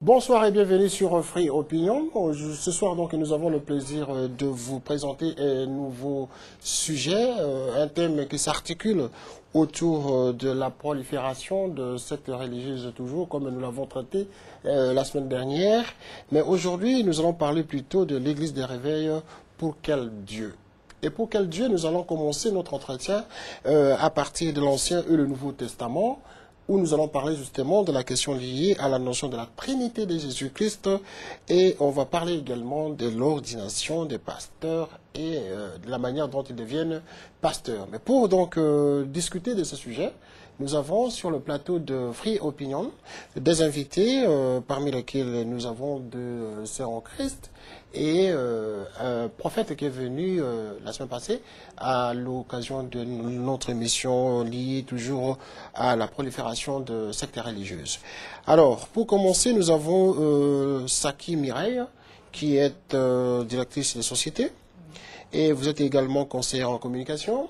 Bonsoir et bienvenue sur Free Opinion. Ce soir, donc, nous avons le plaisir de vous présenter un nouveau sujet, un thème qui s'articule autour de la prolifération de sectes religieuses toujours, comme nous l'avons traité la semaine dernière. Mais aujourd'hui, nous allons parler plutôt de l'Église des réveils. Pour quel Dieu? Et pour quel Dieu nous allons commencer notre entretien à partir de l'Ancien et le Nouveau Testament, où nous allons parler justement de la question liée à la notion de la Trinité de Jésus-Christ, et on va parler également de l'ordination des pasteurs et de la manière dont ils deviennent pasteurs. Mais pour donc discuter de ce sujet, nous avons sur le plateau de Free Opinion des invités, parmi lesquels nous avons deux sœurs en Christ et un prophète qui est venu la semaine passée à l'occasion de notre émission liée toujours à la prolifération de sectes religieuses. Alors, pour commencer, nous avons Saki Mireille, qui est directrice de société, et vous êtes également conseillère en communication,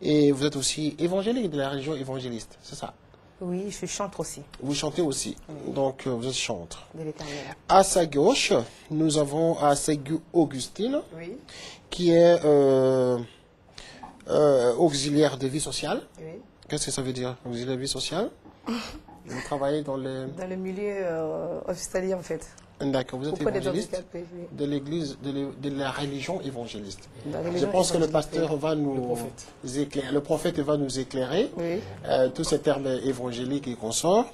et vous êtes aussi évangélique de la région évangéliste, c'est ça? Oui, je chante aussi. Vous chantez aussi, oui. Donc vous êtes chanteur. De l'Éternel. À sa gauche, nous avons Asegu Augustine, oui. Qui est auxiliaire de vie sociale. Oui. Qu'est-ce que ça veut dire, auxiliaire de vie sociale? Vous travaillez dans le milieu hospitalier, en fait. D'accord, vous êtes évangéliste oui. de l'église, de la religion évangéliste. Je pense que le pasteur va nous éclairer, le prophète va nous éclairer, oui. Tous ces termes évangéliques et consorts.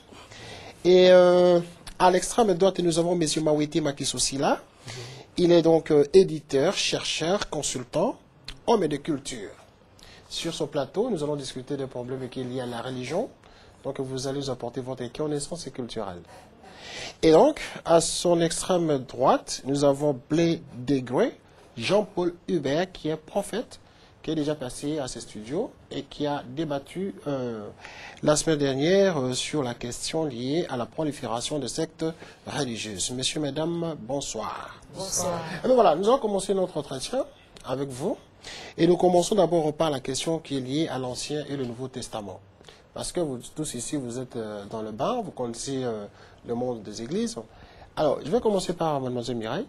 Et à l'extrême droite, nous avons M. Mawete Makisosila. Il est donc éditeur, chercheur, consultant, homme de culture. Sur ce plateau, nous allons discuter des problèmes qui sont liés à la religion. Donc vous allez nous apporter votre connaissance culturelle. Et donc, à son extrême droite, nous avons Blé Degré, Jean-Paul Hubert, qui est prophète, qui est déjà passé à ses studios et qui a débattu la semaine dernière sur la question liée à la prolifération de sectes religieuses. Messieurs, mesdames, bonsoir. Bonsoir. Et bien voilà, nous allons commencer notre entretien avec vous. Et nous commençons d'abord par la question qui est liée à l'Ancien et le Nouveau Testament. Parce que vous tous ici, vous êtes dans le bain, vous connaissez le monde des églises. Alors, je vais commencer par Mademoiselle Mireille.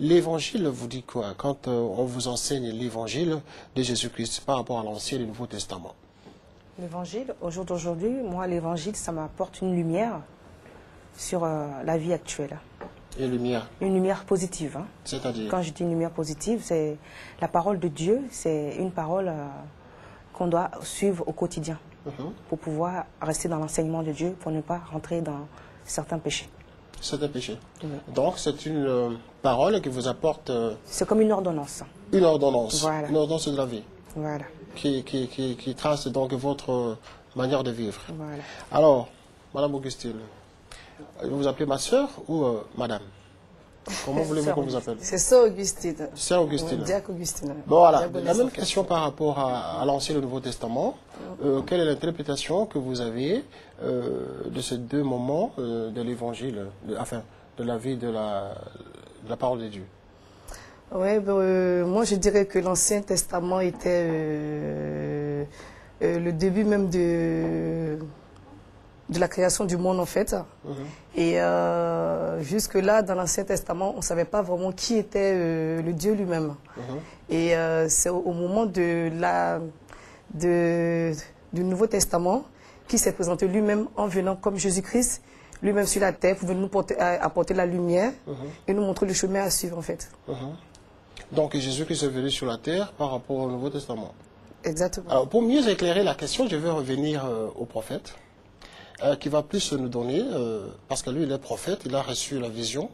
L'évangile vous dit quoi quand on vous enseigne l'évangile de Jésus-Christ par rapport à l'Ancien et le Nouveau Testament? L'évangile, au jour d'aujourd'hui, moi, l'évangile, ça m'apporte une lumière sur la vie actuelle. Et lumière? Une lumière positive. Hein. C'est-à-dire? Quand je dis une lumière positive, c'est la parole de Dieu, c'est une parole qu'on doit suivre au quotidien. Pour pouvoir rester dans l'enseignement de Dieu, pour ne pas rentrer dans certains péchés. Certains péchés. Oui. Donc, c'est une parole qui vous apporte... c'est comme une ordonnance. Une ordonnance. Voilà. Une ordonnance de la vie. Voilà. Qui trace donc votre manière de vivre. Voilà. Alors, Madame Augustine, vous vous appelez ma sœur ou Madame? Comment voulez-vous qu'on vous appelle? C'est Sœur Augustine. Sœur Augustine. Oui, Diacre Augustine. Bon, voilà. La même question par rapport à l'Ancien et le Nouveau Testament. Quelle est l'interprétation que vous avez de ces deux moments de l'Évangile, de la vie de la parole de Dieu? Oui, moi je dirais que l'Ancien Testament était le début même de la création du monde en fait. Et jusque-là, dans l'Ancien Testament, on ne savait pas vraiment qui était le Dieu lui-même. Et c'est au moment du Nouveau Testament qui s'est présenté lui-même en venant comme Jésus-Christ, lui-même sur la terre, pour venir nous apporter la lumière et nous montrer le chemin à suivre en fait. Donc Jésus-Christ est venu sur la terre par rapport au Nouveau Testament. Exactement. Alors pour mieux éclairer la question, je vais revenir au prophète. Qui va plus nous donner, parce que lui, il est prophète, il a reçu la vision.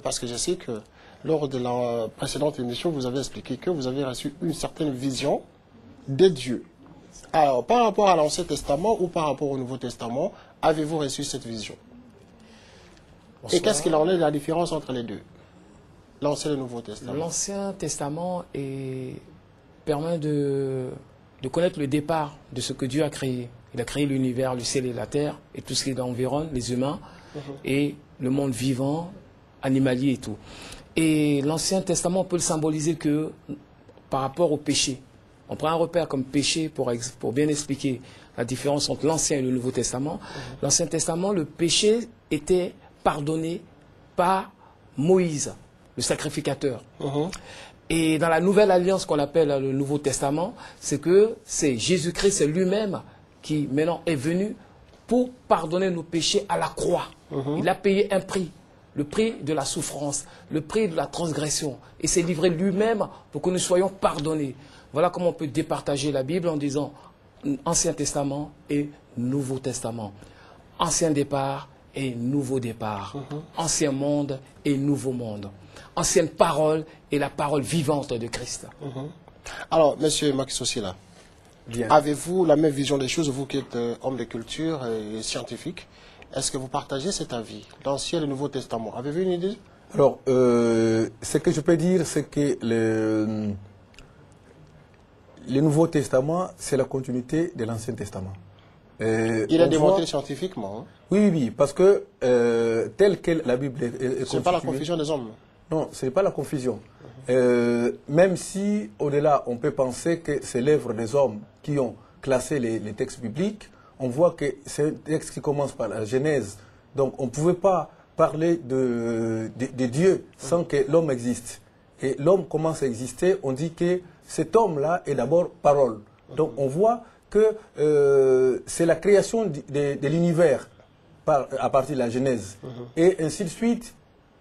Parce que je sais que lors de la précédente émission, vous avez expliqué que vous avez reçu une certaine vision de Dieu. Alors, par rapport à l'Ancien Testament ou par rapport au Nouveau Testament, avez-vous reçu cette vision? Bonsoir. Et qu'est-ce qu'il en est de la différence entre les deux? L'Ancien et le Nouveau Testament. L'Ancien Testament permet de connaître le départ de ce que Dieu a créé. Il a créé l'univers, le ciel et la terre, et tout ce qui l'environne, les humains, et le monde vivant, animalier et tout. Et l'Ancien Testament, on peut le symboliser que par rapport au péché. on prend un repère comme péché pour bien expliquer la différence entre l'Ancien et le Nouveau Testament. L'Ancien Testament, le péché était pardonné par Moïse, le sacrificateur. Et dans la Nouvelle Alliance qu'on appelle le Nouveau Testament, c'est que c'est Jésus-Christ, c'est lui-même qui maintenant est venu pour pardonner nos péchés à la croix. Il a payé un prix, le prix de la souffrance, le prix de la transgression. Et s'est livré lui-même pour que nous soyons pardonnés. Voilà comment on peut départager la Bible en disant Ancien Testament et Nouveau Testament. Ancien départ et nouveau départ. Ancien monde et nouveau monde. Ancienne parole et la parole vivante de Christ. Alors, monsieur Macky Sosila, avez-vous la même vision des choses, vous qui êtes homme de culture et scientifique? Est-ce que vous partagez cet avis, l'Ancien et le Nouveau Testament? Avez-vous une idée? Alors, ce que je peux dire, c'est que le Nouveau Testament, c'est la continuité de l'Ancien Testament. Il est démontré scientifiquement. Hein? Oui, parce que telle que la Bible est ce n'est pas la confusion des hommes. Non, ce n'est pas la confusion. Même si, au-delà, on peut penser que c'est l'œuvre des hommes qui ont classé les textes bibliques, on voit que c'est un texte qui commence par la Genèse. Donc, on ne pouvait pas parler de Dieu sans que l'homme existe. Et l'homme commence à exister, on dit que cet homme-là est d'abord parole. Donc, on voit que c'est la création de l'univers à partir de la Genèse. Et ainsi de suite.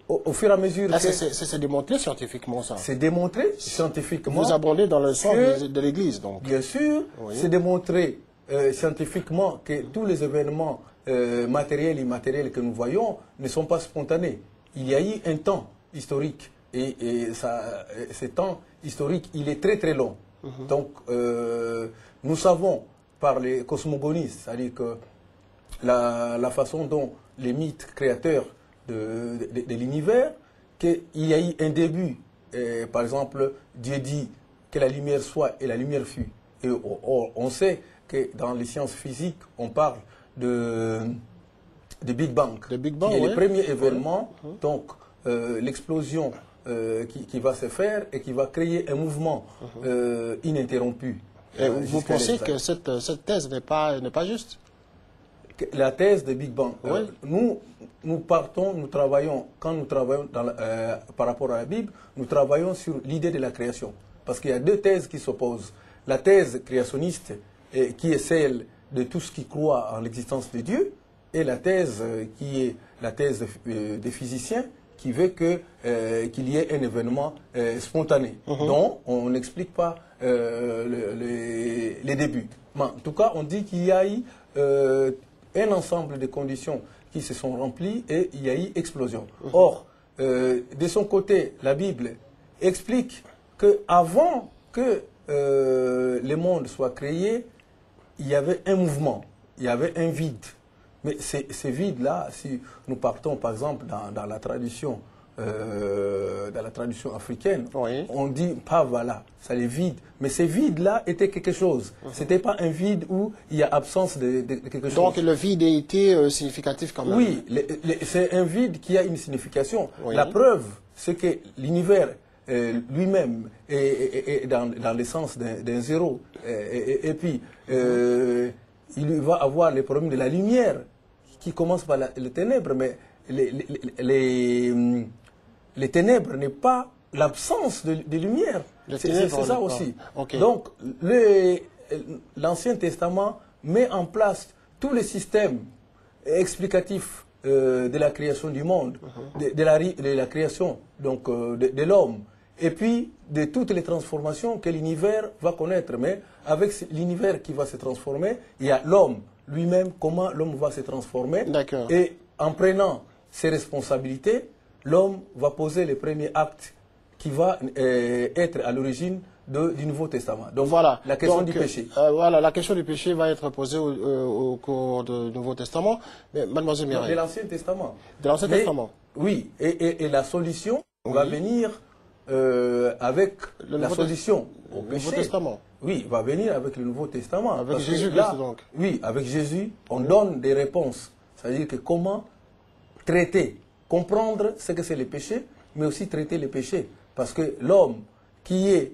Au fur et à mesure... C'est démontré scientifiquement, ça? C'est démontré scientifiquement. Vous abondez dans le sens de l'Église, donc? Bien sûr, oui. C'est démontré scientifiquement que tous les événements matériels et immatériels que nous voyons ne sont pas spontanés. Il y a eu un temps historique, et ce temps historique, il est très très long. Donc, nous savons par les cosmogonistes, c'est-à-dire que la façon dont les mythes créateurs de l'univers, qu'il y a eu un début. Par exemple, Dieu dit que la lumière soit et la lumière fut. Et on sait que dans les sciences physiques, on parle de Big Bang. Le Big Bang, qui est le premier événement, donc l'explosion qui va se faire et qui va créer un mouvement ininterrompu. Et vous pensez que cette thèse n'est pas juste? La thèse de Big Bang. Nous travaillons, quand nous travaillons par rapport à la Bible, nous travaillons sur l'idée de la création. Parce qu'il y a deux thèses qui s'opposent. La thèse créationniste, qui est celle de tout ce qui croit en l'existence de Dieu, et la thèse qui est la thèse des physiciens, qui veut qu'il y ait un événement spontané, dont on n'explique pas les débuts. Mais en tout cas, on dit qu'il y a eu un ensemble de conditions qui se sont remplies et il y a eu explosion. Or, de son côté, la Bible explique qu'avant que le monde soit créé, il y avait un mouvement, il y avait un vide. Mais ces vides-là, si nous partons par exemple dans la tradition africaine, on dit pas voilà, ça les vides. Mais ces vides-là étaient quelque chose. Ce n'était pas un vide où il y a absence de quelque chose. Donc le vide a été significatif quand même. Oui, c'est un vide qui a une signification. La preuve, c'est que l'univers lui-même est dans l'essence d'un zéro. Et puis, il va avoir les problèmes de la lumière qui commence par les ténèbres, mais les ténèbres n'est pas l'absence de lumière. C'est ça aussi. Donc, l'Ancien Testament met en place tous les systèmes explicatifs de la création du monde, de la création donc, de l'homme, et puis de toutes les transformations que l'univers va connaître. Mais avec l'univers qui va se transformer, il y a l'homme lui-même, comment l'homme va se transformer. Et en prenant ses responsabilités, l'homme va poser le premier acte qui va être à l'origine du Nouveau Testament. Donc voilà la question du péché. Voilà, la question du péché va être posée au cours du Nouveau Testament. Mais mademoiselle Mireille. De l'Ancien Testament. De l'Ancien Testament. Oui, et la solution va venir avec la solution au péché. Le Nouveau Testament. Oui, va venir avec le Nouveau Testament. Avec Jésus-Christ donc. Oui, avec Jésus, on donne des réponses. C'est-à-dire que comment traiter, comprendre ce que c'est le péché, mais aussi traiter le péché. Parce que l'homme qui est